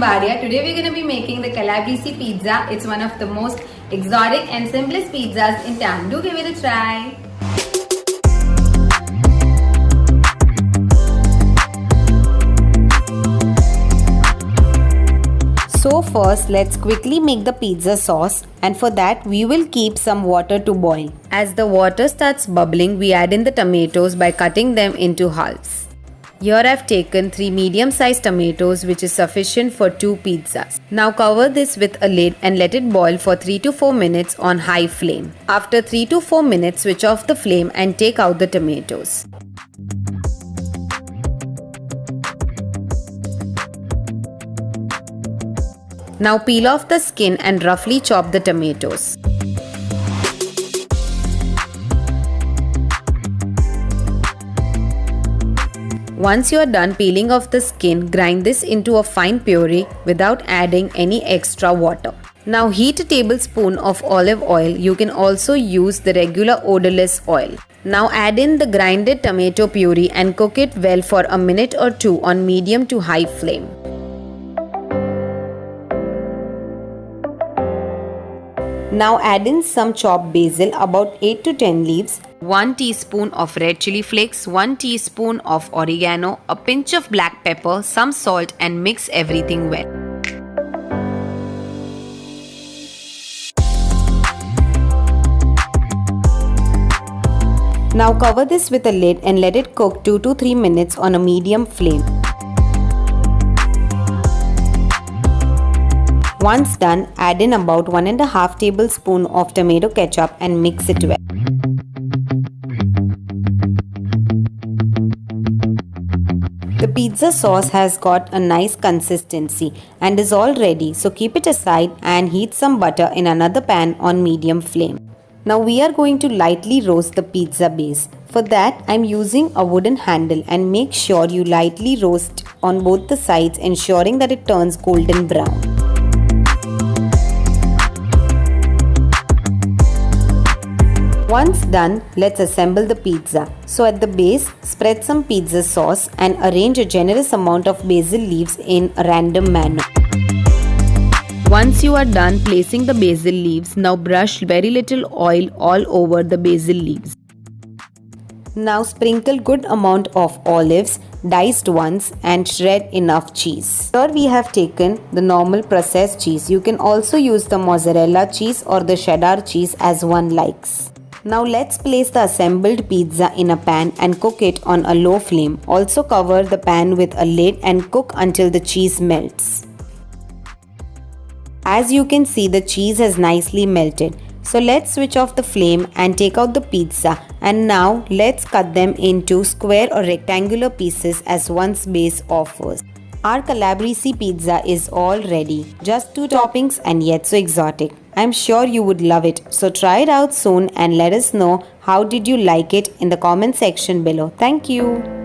Baria. Today we're going to be making the Calabrese Pizza. It's one of the most exotic and simplest pizzas in town. Do give it a try. So first, let's quickly make the pizza sauce, and for that we will keep some water to boil. As the water starts bubbling, we add in the tomatoes by cutting them into halves. Here I've taken 3 medium-sized tomatoes, which is sufficient for 2 pizzas. Now cover this with a lid and let it boil for 3 to 4 minutes on high flame. After 3 to 4 minutes, switch off the flame and take out the tomatoes. Now peel off the skin and roughly chop the tomatoes. Once you are done peeling off the skin, grind this into a fine puree without adding any extra water. Now heat a tablespoon of olive oil. You can also use the regular odorless oil. Now add in the grinded tomato puree and cook it well for a minute or 2 on medium to high flame. Now add in some chopped basil, about 8 to 10 leaves, 1 teaspoon of red chilli flakes, 1 teaspoon of oregano, a pinch of black pepper, some salt, and mix everything well. Now cover this with a lid and let it cook 2 to 3 minutes on a medium flame. Once done, add in about 1.5 tablespoons of tomato ketchup and mix it well. The pizza sauce has got a nice consistency and is all ready, so keep it aside and heat some butter in another pan on medium flame. Now we are going to lightly roast the pizza base. For that, I am using a wooden handle, and make sure you lightly roast on both the sides, ensuring that it turns golden brown. Once done, let's assemble the pizza. So at the base, spread some pizza sauce and arrange a generous amount of basil leaves in a random manner. Once you are done placing the basil leaves, now brush very little oil all over the basil leaves. Now sprinkle good amount of olives, diced ones, and shred enough cheese. Here we have taken the normal processed cheese. You can also use the mozzarella cheese or the cheddar cheese as one likes. Now let's place the assembled pizza in a pan and cook it on a low flame. Also cover the pan with a lid and cook until the cheese melts. As you can see, the cheese has nicely melted. So let's switch off the flame and take out the pizza, and now let's cut them into square or rectangular pieces as one's base offers. Our Calabrese pizza is all ready. Just 2 toppings and yet so exotic. I'm sure you would love it. So try it out soon and let us know how did you like it in the comment section below. Thank you.